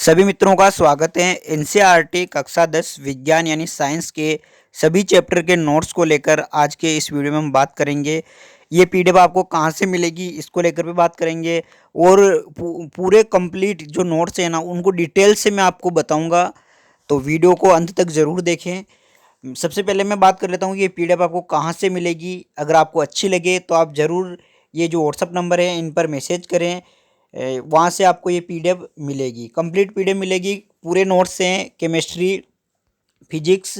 सभी मित्रों का स्वागत है। एनसीईआरटी कक्षा 10 विज्ञान यानी साइंस के सभी चैप्टर के नोट्स को लेकर आज के इस वीडियो में हम बात करेंगे। ये पीडीएफ आपको कहाँ से मिलेगी इसको लेकर भी बात करेंगे और पूरे कंप्लीट जो नोट्स हैं ना उनको डिटेल से मैं आपको बताऊंगा, तो वीडियो को अंत तक ज़रूर देखें। सबसे पहले मैं बात कर लेता हूँ कि ये पीडीएफ आपको कहाँ से मिलेगी। अगर आपको अच्छी लगे तो आप ज़रूर ये जो व्हाट्सअप नंबर है इन पर मैसेज करें, वहाँ से आपको ये पीडीएफ मिलेगी, कंप्लीट पीडीएफ मिलेगी। पूरे नोट्स हैं, केमिस्ट्री, फिजिक्स,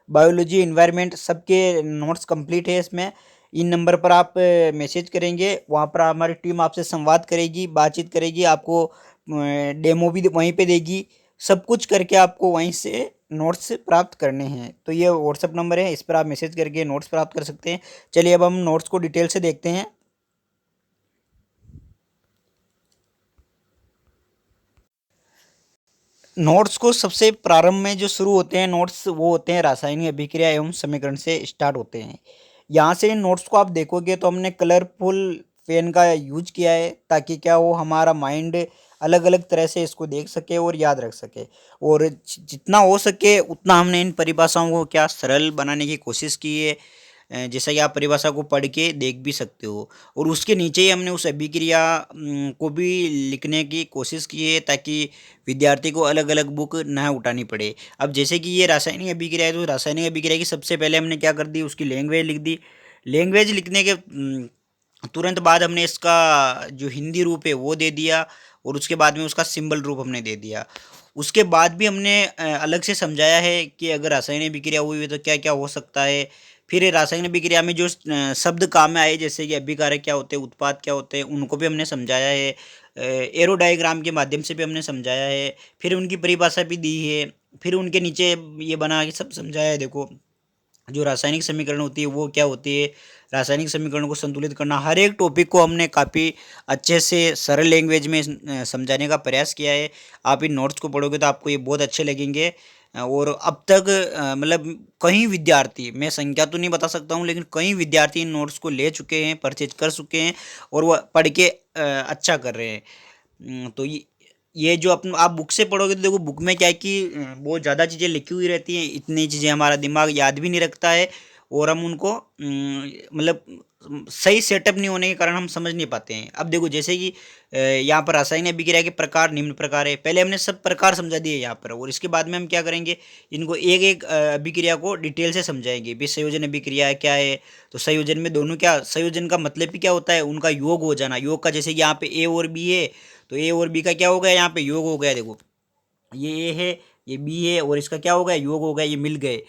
बायोलॉजी, एनवायरनमेंट सबके नोट्स कंप्लीट है इसमें। इन नंबर पर आप मैसेज करेंगे, वहाँ पर हमारी टीम आपसे संवाद करेगी, बातचीत करेगी, आपको डेमो भी वहीं पे देगी। सब कुछ करके आपको वहीं से नोट्स प्राप्त करने हैं। तो ये व्हाट्सअप नंबर है, इस पर आप मैसेज करके नोट्स प्राप्त कर सकते हैं। चलिए अब हम नोट्स को डिटेल से देखते हैं। नोट्स को सबसे प्रारंभ में जो शुरू होते हैं नोट्स वो होते हैं रासायनिक अभिक्रिया एवं समीकरण से स्टार्ट होते हैं। यहाँ से इन नोट्स को आप देखोगे तो हमने कलरफुल पेन का यूज किया है ताकि क्या हो हमारा माइंड अलग अलग तरह से इसको देख सके और याद रख सके, और जितना हो सके उतना हमने इन परिभाषाओं को क्या सरल बनाने की कोशिश की है। जैसा कि आप परिभाषा को पढ़ के देख भी सकते हो, और उसके नीचे ही हमने उस अभिक्रिया को भी लिखने की कोशिश की है ताकि विद्यार्थी को अलग अलग बुक ना उठानी पड़े। अब जैसे कि ये रासायनिक अभिक्रिया है तो रासायनिक अभिक्रिया की सबसे पहले हमने क्या कर दी, उसकी लैंग्वेज लिख दी। लैंग्वेज लिखने के तुरंत बाद हमने इसका जो हिंदी रूप है वो दे दिया, और उसके बाद में उसका सिंबल रूप हमने दे दिया। उसके बाद भी हमने अलग से समझाया है कि अगर रासायनिक अभिक्रिया हुई है तो क्या क्या हो सकता है। फिर रासायनिक अभिक्रिया में जो शब्द काम में आए जैसे कि अभिकारक क्या होते हैं, उत्पाद क्या होते हैं, उनको भी हमने समझाया है। एरो डायग्राम के माध्यम से भी हमने समझाया है। फिर उनकी परिभाषा भी दी है। फिर उनके नीचे ये बना के सब समझाया है। देखो जो रासायनिक समीकरण होती है वो क्या होती है, रासायनिक समीकरण को संतुलित करना, हर एक टॉपिक को हमने काफ़ी अच्छे से सरल लैंग्वेज में समझाने का प्रयास किया है। आप इन नोट्स को पढ़ोगे तो आपको ये बहुत अच्छे लगेंगे। और अब तक मतलब कई विद्यार्थी, मैं संख्या तो नहीं बता सकता हूँ, लेकिन कई विद्यार्थी इन नोट्स को ले चुके हैं, परचेज कर चुके हैं, और वह पढ़ के अच्छा कर रहे हैं। तो ये जो अपन आप बुक से पढ़ोगे तो देखो बुक में क्या है कि बहुत ज़्यादा चीज़ें लिखी हुई रहती हैं, इतनी चीज़ें हमारा दिमाग याद भी नहीं रखता है, और हम उनको मतलब सही सेटअप नहीं होने के कारण हम समझ नहीं पाते हैं। अब देखो जैसे कि यहाँ पर रासायनिक अभिक्रिया के प्रकार निम्न प्रकार है, पहले हमने सब प्रकार समझा दिए यहाँ पर, और इसके बाद में हम क्या करेंगे, इनको एक एक अभिक्रिया को डिटेल से समझाएंगे। भी संयोजन अभिक्रिया क्या है, तो संयोजन में दोनों क्या, संयोजन का मतलब भी क्या होता है, उनका योग हो जाना। योग का जैसे कि यहाँ पे ए और बी है तो ए और बी का क्या हो गया, यहाँ पे योग हो गया। देखो ये ए है, ये बी है, और इसका क्या हो गया, योग हो गया, ये मिल गए।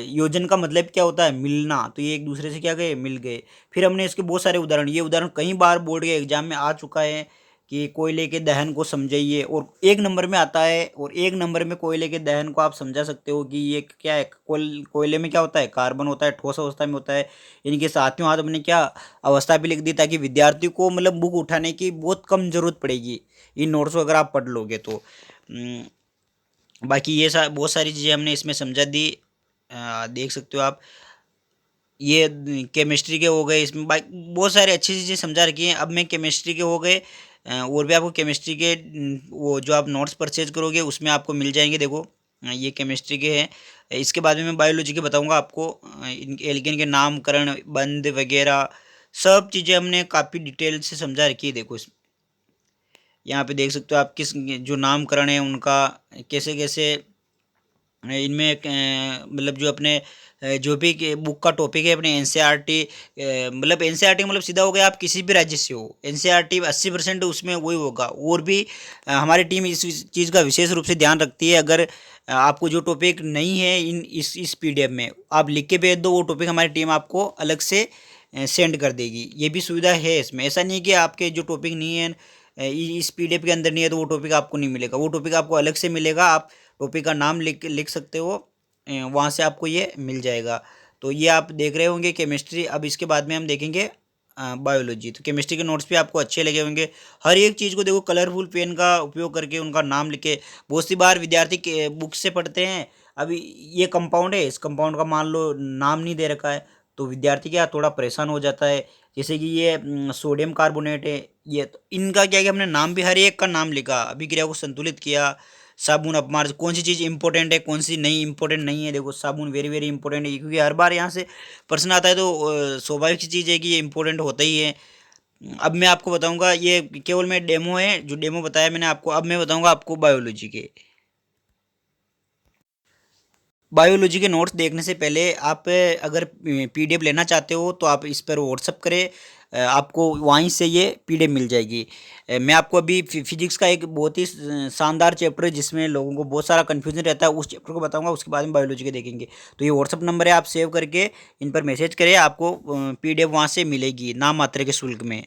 योजन का मतलब क्या होता है, मिलना, तो ये एक दूसरे से क्या गए, मिल गए। फिर हमने इसके बहुत सारे उदाहरण, ये उदाहरण कई बार बोर्ड के एग्जाम में आ चुका है कि कोयले के दहन को समझाइए, और एक नंबर में आता है, और एक नंबर में कोयले के दहन को आप समझा सकते हो कि ये क्या है। कोयले में क्या होता है, कार्बन होता है, ठोस अवस्था में होता है। इनके साथियों हाथ हमने क्या अवस्था भी लिख दी ताकि विद्यार्थी को मतलब बुक उठाने की बहुत कम जरूरत पड़ेगी इन नोट्स को अगर आप पढ़ लोगे तो। बाकी ये बहुत सारी चीज़ें हमने इसमें समझा दी, देख सकते हो आप। ये केमिस्ट्री के हो गए, इसमें बहुत सारी अच्छी चीज़ें समझा रखी हैं। अब मैं केमिस्ट्री के हो गए, और भी आपको केमिस्ट्री के वो जो आप नोट्स परचेज करोगे उसमें आपको मिल जाएंगे। देखो ये केमिस्ट्री के हैं। इसके बाद में मैं बायोलॉजी के बताऊंगा आपको, इन एल्केन के नामकरण, बंध वगैरह सब चीज़ें हमने काफ़ी डिटेल से समझा रखी है। देखो यहाँ पे देख सकते हो आप किस जो नामकरण है उनका कैसे कैसे इनमें मतलब जो अपने जो भी बुक का टॉपिक है अपने एनसीईआरटी, मतलब एनसीईआरटी मतलब सीधा हो गया आप किसी भी राज्य से हो, एनसीईआरटी 80% उसमें वही होगा। और भी हमारी टीम इस चीज़ का विशेष रूप से ध्यान रखती है। अगर आपको जो टॉपिक नहीं है इस पीडीएफ में आप लिख के भेज दो, वो टॉपिक हमारी टीम आपको अलग से सेंड कर देगी। ये भी सुविधा है इसमें, ऐसा नहीं कि आपके जो टॉपिक नहीं है इस पीडीएफ के अंदर नहीं है तो वो टॉपिक आपको नहीं मिलेगा, वो टॉपिक आपको अलग से मिलेगा। आप टॉपिक का नाम लिख सकते हो, वहाँ से आपको ये मिल जाएगा। तो ये आप देख रहे होंगे केमिस्ट्री। अब इसके बाद में हम देखेंगे बायोलॉजी। तो केमिस्ट्री के नोट्स भी आपको अच्छे लगे होंगे। हर एक चीज़ को देखो कलरफुल पेन का उपयोग करके उनका नाम लिखे। बहुत सी बार विद्यार्थी के बुक से पढ़ते हैं, अभी ये कंपाउंड है, इस कंपाउंड का मान लो नाम नहीं दे रखा है, तो विद्यार्थी क्या थोड़ा परेशान हो जाता है। जैसे कि ये सोडियम कार्बोनेट है, ये तो इनका क्या है कि हमने नाम भी हर एक का नाम लिखा, अभिक्रिया को संतुलित किया, साबुन अपमार्जन, कौन सी चीज़ इंपॉर्टेंट है कौन सी नहीं इंपॉर्टेंट नहीं है। देखो साबुन वेरी वेरी इंपॉर्टेंट है, क्योंकि हर बार यहाँ से प्रश्न आता है, तो स्वाभाविक सी चीज़ है कि ये इंपॉर्टेंट होता ही है। अब मैं आपको बताऊंगा, ये केवल मैं डेमो है, जो डेमो बताया मैंने आपको। अब मैं बताऊंगा आपको बायोलॉजी के। बायोलॉजी के नोट्स देखने से पहले आप अगर पीडीएफ लेना चाहते हो तो आप इस पर व्हाट्सअप करें, आपको वहीं से ये पीडीएफ मिल जाएगी। मैं आपको अभी फिजिक्स का एक बहुत ही शानदार चैप्टर है जिसमें लोगों को बहुत सारा कन्फ्यूजन रहता है, उस चैप्टर को बताऊंगा, उसके बाद में बायोलॉजी के देखेंगे। तो ये व्हाट्सअप नंबर है, आप सेव करके इन पर मैसेज करें, आपको पीडीएफ वहाँ से मिलेगी नाम मात्र के शुल्क में।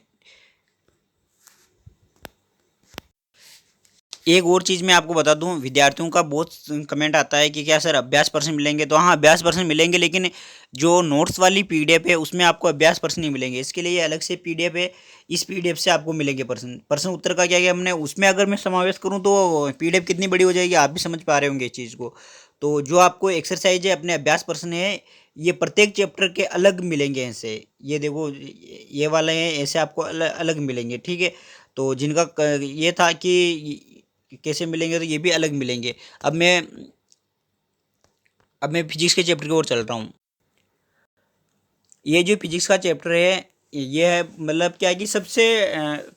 एक और चीज़ मैं आपको बता दूं, विद्यार्थियों का बहुत कमेंट आता है कि क्या सर अभ्यास प्रश्न मिलेंगे। तो हाँ, अभ्यास प्रश्न मिलेंगे, लेकिन जो नोट्स वाली पीडीएफ है उसमें आपको अभ्यास प्रश्न नहीं मिलेंगे। इसके लिए अलग से पीडीएफ है, इस पीडीएफ से आपको मिलेंगे प्रश्न। प्रश्न उत्तर का क्या क्या हमने उसमें अगर मैं समावेश करूँ तो पीडीएफ कितनी बड़ी हो जाएगी, आप भी समझ पा रहे होंगे इस चीज़ को। तो जो आपको एक्सरसाइज है, अपने अभ्यास प्रश्न है, ये प्रत्येक चैप्टर के अलग मिलेंगे ऐसे। ये देखो ये वाले हैं, ऐसे आपको अलग अलग मिलेंगे, ठीक है। तो जिनका ये था कि कैसे मिलेंगे, तो ये भी अलग मिलेंगे। अब मैं अब मैं फिजिक्स के चैप्टर की ओर चल रहा हूँ। ये जो फिजिक्स का चैप्टर है, ये है मतलब क्या है कि सबसे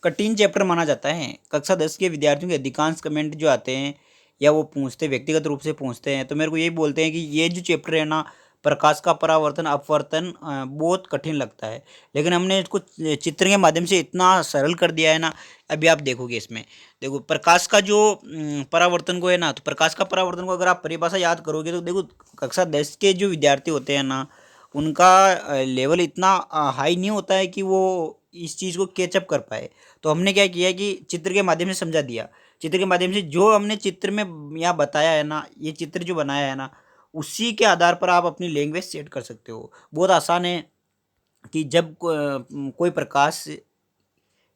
कठिन चैप्टर माना जाता है। कक्षा 10 के विद्यार्थियों के अधिकांश कमेंट जो आते हैं या वो पूछते व्यक्तिगत रूप से पूछते हैं, तो मेरे को यही बोलते हैं कि ये जो चैप्टर है ना, प्रकाश का परावर्तन अपवर्तन, बहुत कठिन लगता है। लेकिन हमने इसको चित्र के माध्यम से इतना सरल कर दिया है ना। अभी आप देखोगे इसमें, देखो प्रकाश का जो परावर्तन को है ना, तो प्रकाश का परावर्तन को अगर आप परिभाषा याद करोगे तो देखो, कक्षा 10 के जो विद्यार्थी होते हैं ना, उनका लेवल इतना हाई नहीं होता है कि वो इस चीज़ को कैचअप कर पाए। तो हमने क्या किया कि चित्र के माध्यम से समझा दिया। चित्र के माध्यम से जो हमने चित्र में यहाँ बताया है ना, ये चित्र जो बनाया है ना, उसी के आधार पर आप अपनी लैंग्वेज सेट कर सकते हो। बहुत आसान है कि जब कोई प्रकाश,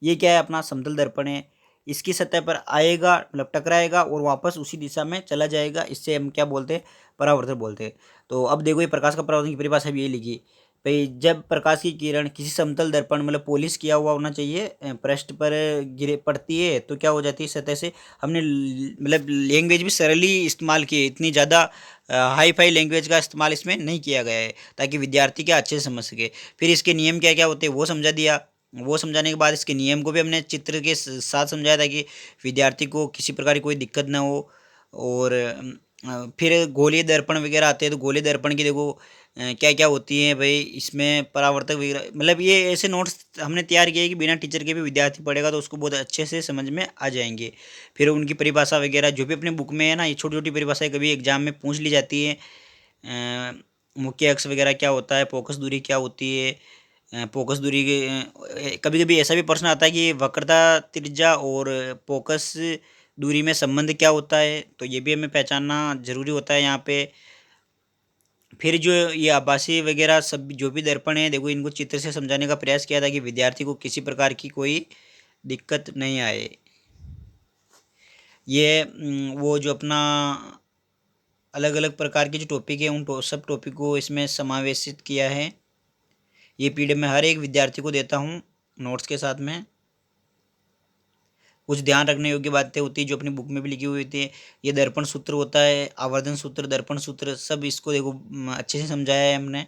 ये क्या है, अपना समतल दर्पण है, इसकी सतह पर आएगा मतलब टकराएगा और वापस उसी दिशा में चला जाएगा, इससे हम क्या बोलते हैं, परावर्तन बोलते हैं। तो अब देखो, ये प्रकाश का परावर्तन की परिभाषा भी ये लिखी भाई, जब प्रकाश की किरण किसी समतल दर्पण मतलब पॉलिश किया हुआ होना चाहिए पृष्ठ पर गिरे पड़ती है, तो क्या हो जाती है सतह से। हमने मतलब लैंग्वेज भी सरली इस्तेमाल की है, इतनी ज़्यादा हाई फाई लैंग्वेज का इस्तेमाल इसमें नहीं किया गया है, ताकि विद्यार्थी क्या अच्छे से समझ सके। फिर इसके नियम क्या क्या होते हैं वो समझा दिया। वो समझाने के बाद इसके नियम को भी हमने चित्र के साथ समझाया, ताकि विद्यार्थी को किसी प्रकार की कोई दिक्कत ना हो। और फिर गोलीय दर्पण वगैरह आते हैं, तो गोलीय दर्पण की देखो क्या क्या होती है भाई, इसमें परावर्तक वगैरह, मतलब ये ऐसे नोट्स हमने तैयार किए कि बिना टीचर के भी विद्यार्थी पढ़ेगा तो उसको बहुत अच्छे से समझ में आ जाएंगे। फिर उनकी परिभाषा वगैरह जो भी अपने बुक में है ना, ये छोटी छोटी परिभाषाएं कभी एग्जाम में पूछ ली जाती है। मुख्य अक्ष वगैरह क्या होता है, फोकस दूरी क्या होती है, फोकस दूरी के कभी कभी ऐसा भी प्रश्न आता है कि वक्रता त्रिज्या और फोकस दूरी में संबंध क्या होता है, तो ये भी हमें पहचानना जरूरी होता है यहाँ पे। फिर जो ये आभासी वगैरह सब जो भी दर्पण है, देखो इनको चित्र से समझाने का प्रयास किया था कि विद्यार्थी को किसी प्रकार की कोई दिक्कत नहीं आए। ये वो जो अपना अलग अलग प्रकार के जो टॉपिक है, उन सब टॉपिक को इसमें समावेशित किया है। ये पीडीएफ मैं हर एक विद्यार्थी को देता हूँ नोट्स के साथ में। कुछ ध्यान रखने योग्य बातें होती है जो अपनी बुक में भी लिखी हुई होती है। ये दर्पण सूत्र होता है, आवर्धन सूत्र, दर्पण सूत्र, सब इसको देखो अच्छे से समझाया है हमने।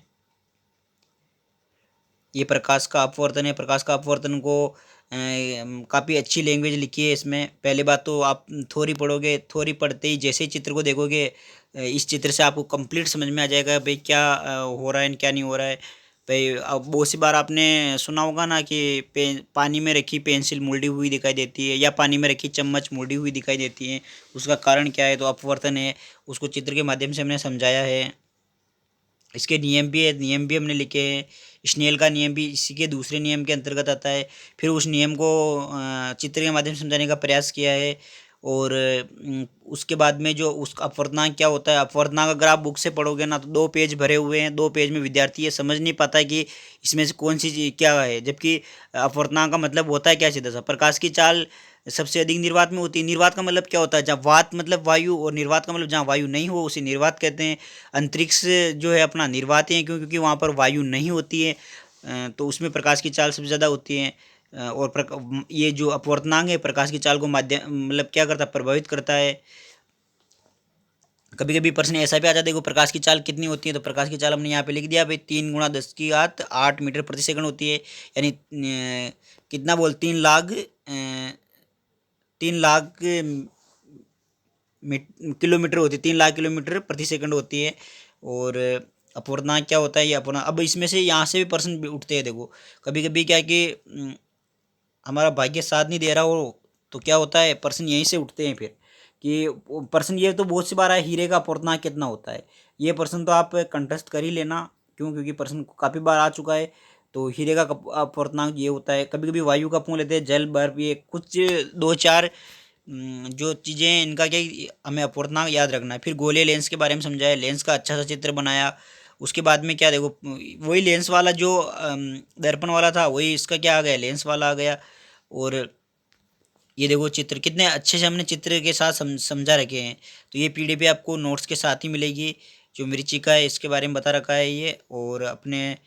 ये प्रकाश का अपवर्तन है, प्रकाश का अपवर्तन को काफ़ी अच्छी लैंग्वेज लिखी है इसमें। पहली बात तो आप थ्योरी पढ़ोगे, थ्योरी पढ़ते ही जैसे ही चित्र को देखोगे, इस चित्र से आपको कंप्लीट समझ में आ जाएगा भाई क्या हो रहा है क्या नहीं हो रहा है। भाई अब बहुत सी बार आपने सुना होगा ना कि पानी में रखी पेंसिल मुड़ी हुई दिखाई देती है, या पानी में रखी चम्मच मुड़ी हुई दिखाई देती है, उसका कारण क्या है, तो अपवर्तन है। उसको चित्र के माध्यम से हमने समझाया है। इसके नियम भी है, नियम भी हमने लिखे हैं। स्नेल का नियम भी इसी के दूसरे नियम के अंतर्गत आता है। फिर उस नियम को चित्र के माध्यम से समझाने का प्रयास किया है। और उसके बाद में जो उसका अपवर्तनांक क्या होता है, अपवर्तनांक अगर आप बुक से पढ़ोगे ना, तो 2 पेज भरे हुए हैं, 2 पेज में विद्यार्थी ये समझ नहीं पाता है कि इसमें से कौन सी चीज़ क्या है। जबकि अपवर्तनांक का मतलब होता है क्या, सीधा सा प्रकाश की चाल सबसे अधिक निर्वात में होती है। निर्वात का मतलब क्या होता है, जहाँ वात मतलब वायु, और निर्वात का मतलब जहाँ वायु नहीं हो उसे निर्वात कहते हैं। अंतरिक्ष जो है अपना निर्वात है, क्योंकि वहाँ पर वायु नहीं होती है, तो उसमें प्रकाश की चाल सबसे ज़्यादा होती है। और ये जो अपवर्तनांक है प्रकाश की चाल को माध्यम मतलब क्या करता है, प्रभावित करता है। कभी कभी प्रश्न ऐसा भी आ जाता है, देखो प्रकाश की चाल कितनी होती है, तो प्रकाश की चाल हमने यहाँ पे लिख दिया भाई 3 × 10⁸ मीटर प्रति सेकंड होती है, यानी कितना बोल 3 लाख किलोमीटर होती है, 3 लाख किलोमीटर प्रति सेकंड होती है। और अपूर्णांक क्या होता है, ये अपूर्णांक। अब इसमें से यहाँ से भी प्रश्न भी उठते हैं, देखो कभी कभी क्या है कि हमारा भाग्य साथ नहीं दे रहा हो, तो क्या होता है प्रश्न यहीं से उठते हैं फिर कि प्रश्न ये तो बहुत सी बार है, हीरे का अपूर्णांक कितना होता है। ये प्रश्न तो आप कंटेस्ट कर ही लेना, क्यों, क्योंकि प्रश्न काफ़ी बार आ चुका है। तो हीरे का अपूर्णांक ये होता है। कभी कभी वायु का पूछ लेते हैं, जल, बर्फ, ये कुछ 2-4 जो चीज़ें हैं, इनका क्या हमें अपूर्णांक याद रखना है। फिर गोले लेंस के बारे में समझाया, लेंस का अच्छा सा चित्र बनाया। उसके बाद में क्या, देखो वही लेंस वाला जो दर्पण वाला था, वही इसका क्या आ गया, लेंस वाला आ गया। और ये देखो चित्र कितने अच्छे से हमने चित्र के साथ समझा रखे हैं। तो ये पीडीएफ आपको नोट्स के साथ ही मिलेगी। जो मरीचिका है इसके बारे में बता रखा है ये, और अपने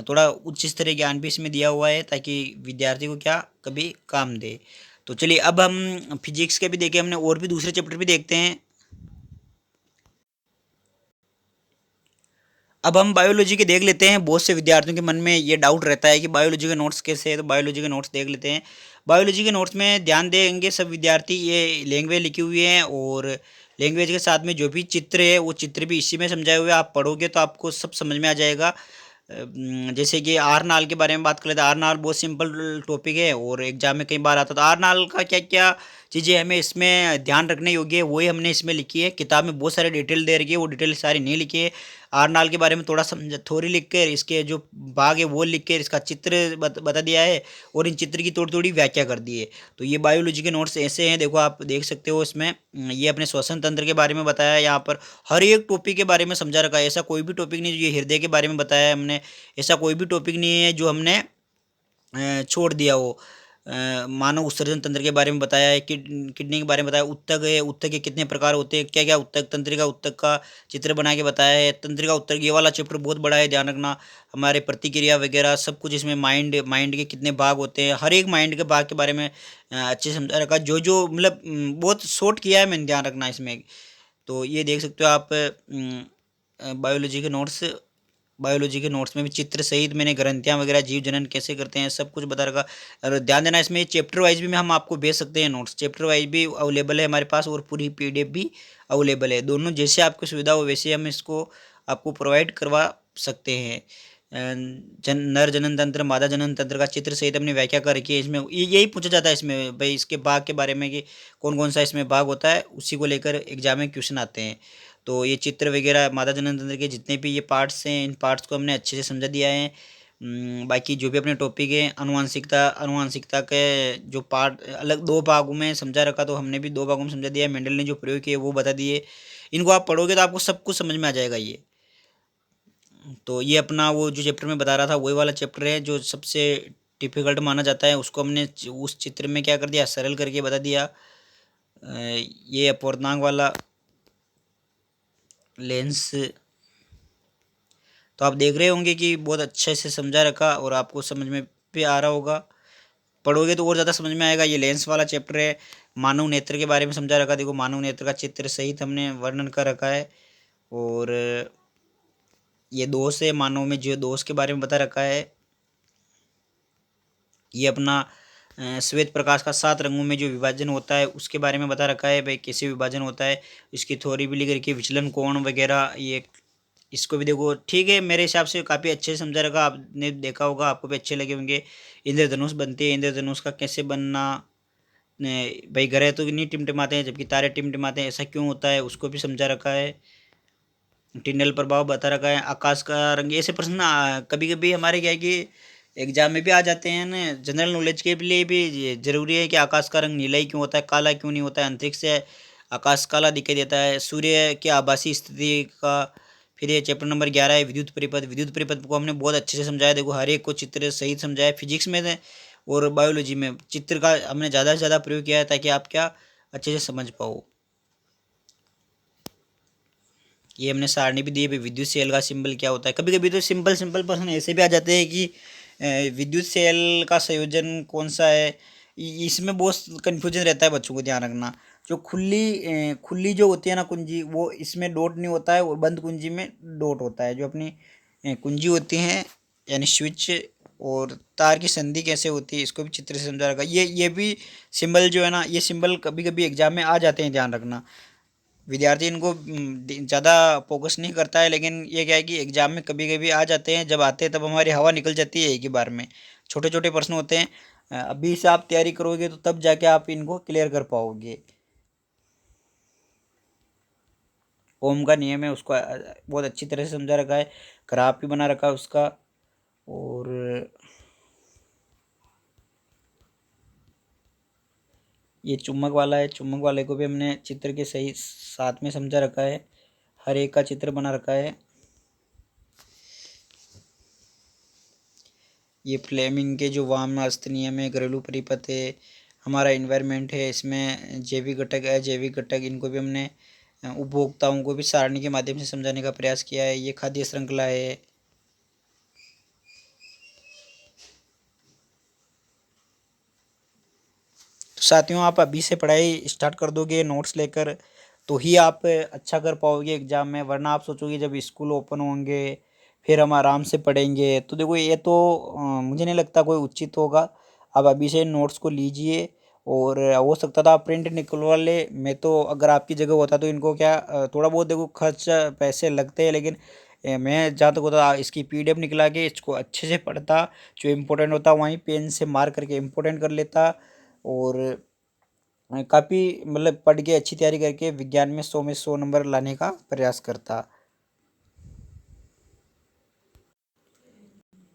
थोड़ा उच्च स्तरीय ज्ञान भी इसमें दिया हुआ है, ताकि विद्यार्थी को क्या कभी काम दे। तो चलिए अब हम फिजिक्स के भी देखें, हमने और भी दूसरे चैप्टर भी देखते हैं। अब हम बायोलॉजी के देख लेते हैं। बहुत से विद्यार्थियों के मन में ये डाउट रहता है कि बायोलॉजी के नोट्स कैसे है, तो बायोलॉजी के नोट्स देख लेते हैं। बायोलॉजी के नोट्स में ध्यान देंगे सब विद्यार्थी, ये लैंग्वेज लिखी हुई है, और लैंग्वेज के साथ में जो भी चित्र है वो चित्र भी इसी में समझाए हुए। आप पढ़ोगे तो आपको सब समझ में आ जाएगा। जैसे कि आर नाल के बारे में बात कर लेते हैं। आर नाल बहुत सिंपल टॉपिक है, और एग्जाम में कई बार आता है। तो आर नाल का क्या क्या चीज़ें हमें इसमें ध्यान रखने योग्य है, वही हमने इसमें लिखी है। किताब में बहुत सारे डिटेल दे रखी है, वो डिटेल सारी नहीं लिखी है। आर नाल के बारे में थोड़ा समझ थोड़ी लिख कर, इसके जो भाग है वो लिख कर, इसका चित्र बता दिया है, और इन चित्र की थोड़ी थोड़ी व्याख्या कर दी है। तो ये बायोलॉजी के नोट्स ऐसे हैं, देखो आप देख सकते हो इसमें। ये अपने श्वसन तंत्र के बारे में बताया है, यहाँ पर हर एक टॉपिक के बारे में समझा रखा है। ऐसा कोई भी टॉपिक नहीं, जो ये हृदय के बारे में बताया है हमने, ऐसा कोई भी टॉपिक नहीं है जो हमने छोड़ दिया हो। मानव उत्सर्जन तंत्र के बारे में बताया है, किडनी के बारे में बताया, उत्तक है, उत्तक के कितने प्रकार होते हैं, क्या क्या उत्तक, तंत्रिका उत्तक का चित्र बना के बताया है। तंत्रिका उत्तक ये वाला चैप्टर बहुत बड़ा है, ध्यान रखना। हमारे प्रतिक्रिया वगैरह सब कुछ इसमें, माइंड माइंड के कितने भाग होते हैं, हर एक माइंड के भाग के बारे में अच्छे से समझा रखा। जो जो मतलब बहुत शॉर्ट किया है मैंने, ध्यान रखना इसमें। तो ये देख सकते हो आप बायोलॉजी के नोट्स। बायोलॉजी के नोट्स में भी चित्र सहित मैंने ग्रंथियाँ वगैरह, जीव जनन कैसे करते हैं, सब कुछ बता रखा। और ध्यान देना, इसमें चैप्टर वाइज भी हम आपको भेज सकते हैं नोट्स, चैप्टर वाइज भी अवेलेबल है हमारे पास, और पूरी पीडीएफ भी अवेलेबल है। दोनों जैसे आपको सुविधा हो वैसे हम इसको आपको प्रोवाइड करवा सकते हैं। नर जनन तंत्र, मादा जनन तंत्र का चित्र सहित हमने व्याख्या कर रखी है। इसमें यही पूछा जाता है इसमें भाई, इसके भाग के बारे में कि कौन कौन सा इसमें भाग होता है, उसी को लेकर एग्जाम में क्वेश्चन आते हैं। तो ये चित्र वगैरह, मादा जनन तंत्र के जितने भी ये पार्ट्स हैं, इन पार्ट्स को हमने अच्छे से समझा दिया है। बाकी जो भी अपने टॉपिक है, अनुवांशिकता, अनुवांशिकता के जो पार्ट अलग 2 भागों में समझा रखा, तो हमने भी 2 भागों में समझा दिया है। मेंडल ने जो प्रयोग किए वो बता दिए। इनको आप पढ़ोगे तो आपको सब कुछ समझ में आ जाएगा ये। तो ये अपना वो जो चैप्टर में बता रहा था, वही वाला चैप्टर है जो सबसे डिफिकल्ट माना जाता है। उसको हमने उस चित्र में क्या कर दिया, सरल करके बता दिया। ये अपूर्णांक वाला लेंस, तो आप देख रहे होंगे कि बहुत अच्छे से समझा रखा, और आपको समझ में भी आ रहा होगा। पढ़ोगे तो और ज़्यादा समझ में आएगा। ये लेंस वाला चैप्टर है। मानव नेत्र के बारे में समझा रखा, देखो मानव नेत्र का चित्र सहित हमने वर्णन कर रखा है। और ये दोष है, मानव में जो दोष के बारे में बता रखा है। ये अपना श्वेत प्रकाश का 7 रंगों में जो विभाजन होता है उसके बारे में बता रखा है, भाई कैसे विभाजन होता है। इसकी थ्योरी भी लिख रखी है, विचलन कोण वगैरह। ये इसको भी देखो, ठीक है, मेरे हिसाब से काफ़ी अच्छे से समझा रखा। आपने देखा होगा, आपको भी अच्छे लगे होंगे। इंद्रधनुष बनती है, इंद्रधनुष का कैसे बनना, भाई ग्रह तो नहीं टिमटिमाते हैं जबकि तारे टिमटिमाते हैं, ऐसा क्यों होता है, उसको भी समझा रखा है। टिंडल प्रभाव बता रखा है। आकाश का रंग, ऐसे प्रश्न कभी कभी हमारे क्या है कि एग्जाम में भी आ जाते हैं ना। जनरल नॉलेज के लिए भी ये जरूरी है कि आकाश का रंग नीला ही क्यों होता है, काला क्यों नहीं होता है, अंतरिक्ष से आकाश काला दिखाई देता है, सूर्य की आभासी स्थिति का। फिर ये चैप्टर नंबर 11 है विद्युत परिपथ। विद्युत परिपथ को हमने बहुत अच्छे से समझाया, देखो हर एक को चित्र सहित समझाया। फिजिक्स में और बायोलॉजी में चित्र का हमने ज़्यादा से ज़्यादा प्रयोग किया है, ताकि आप क्या अच्छे से समझ पाओ। ये हमने सारणी भी दी है, विद्युत सेल का सिंबल क्या होता है। कभी कभी तो सिंपल सिंपल प्रश्न ऐसे भी आ जाते हैं कि विद्युत सेल का संयोजन कौन सा है, इसमें बहुत कन्फ्यूजन रहता है, बच्चों को ध्यान रखना। जो खुली जो होती है ना कुंजी, वो इसमें डॉट नहीं होता है, और बंद कुंजी में डॉट होता है। जो अपनी कुंजी होती है यानी स्विच, और तार की संधि कैसे होती है इसको भी चित्र से समझा रखा। ये भी सिंबल जो है ना, ये सिंबल कभी कभी एग्जाम में आ जाते हैं, ध्यान रखना। विद्यार्थी इनको ज़्यादा फोकस नहीं करता है, लेकिन ये क्या है कि एग्जाम में कभी कभी आ जाते हैं। जब आते हैं तब हमारी हवा निकल जाती है एक ही बार में। छोटे छोटे प्रश्न होते हैं, अभी से आप तैयारी करोगे तो तब जाके आप इनको क्लियर कर पाओगे। ओम का नियम है, उसको बहुत अच्छी तरह से समझा रखा है, ग्राफ भी बना रखा है उसका। और ये चुम्बक वाला है, चुम्बक वाले को भी हमने चित्र के सही साथ में समझा रखा है, हर एक का चित्र बना रखा है। ये फ्लेमिंग के जो वामनास्त्र नियम है, घरेलू परिपथ है, हमारा इन्वायरमेंट है, इसमें जैविक घटक है, जैविक घटक इनको भी हमने उपभोक्ताओं को भी सारणी के माध्यम से समझाने का प्रयास किया है। ये खाद्य श्रृंखला है। तो साथियों, आप अभी से पढ़ाई स्टार्ट कर दोगे नोट्स लेकर, तो ही आप अच्छा कर पाओगे एग्ज़ाम में। वरना आप सोचोगे जब स्कूल ओपन होंगे फिर हम आराम से पढ़ेंगे, तो देखो ये तो मुझे नहीं लगता कोई उचित होगा। आप अभी से नोट्स को लीजिए, और हो सकता था आप प्रिंट निकलवा ले। मैं तो अगर आपकी जगह होता तो इनको क्या थोड़ा बहुत देखो खर्च पैसे लगते हैं, लेकिन मैं जहाँ तक होता इसकी पीडीएफ निकला के इसको अच्छे से पढ़ता, जो इम्पोर्टेंट होता वहीं पेन से मार्क करके इम्पोर्टेंट कर लेता, और काफ़ी मतलब पढ़ के अच्छी तैयारी करके विज्ञान में 100 नंबर लाने का प्रयास करता।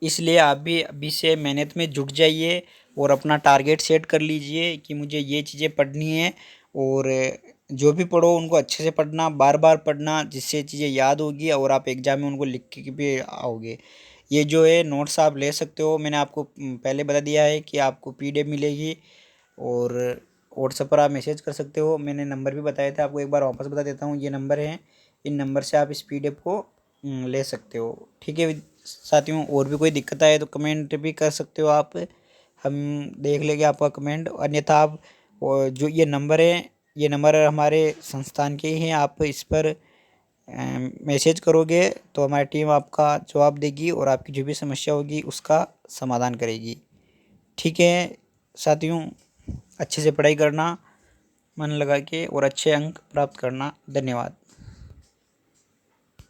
इसलिए आप भी अभी से मेहनत में जुट जाइए, और अपना टारगेट सेट कर लीजिए कि मुझे ये चीज़ें पढ़नी है। और जो भी पढ़ो उनको अच्छे से पढ़ना, बार बार पढ़ना, जिससे चीज़ें याद होगी और आप एग्ज़ाम में उनको लिख के भी आओगे। ये जो है नोट्स आप ले सकते हो, मैंने आपको पहले बता दिया है कि आपको पीडीएफ मिलेगी, और व्हाट्सएप पर आप मैसेज कर सकते हो। मैंने नंबर भी बताए थे आपको, एक बार वापस बता देता हूँ। ये नंबर हैं, इन नंबर से आप इस पीडीएफ को ले सकते हो। ठीक है साथियों, और भी कोई दिक्कत आए तो कमेंट भी कर सकते हो आप, हम देख लेंगे आपका कमेंट। अन्यथा आप जो ये नंबर है, ये नंबर हमारे संस्थान के ही हैं, आप इस पर मैसेज करोगे तो हमारी टीम आपका जवाब देगी, और आपकी जो भी समस्या होगी उसका समाधान करेगी। ठीक है साथियों, अच्छे से पढ़ाई करना, मन लगा के, और अच्छे अंक प्राप्त करना। धन्यवाद।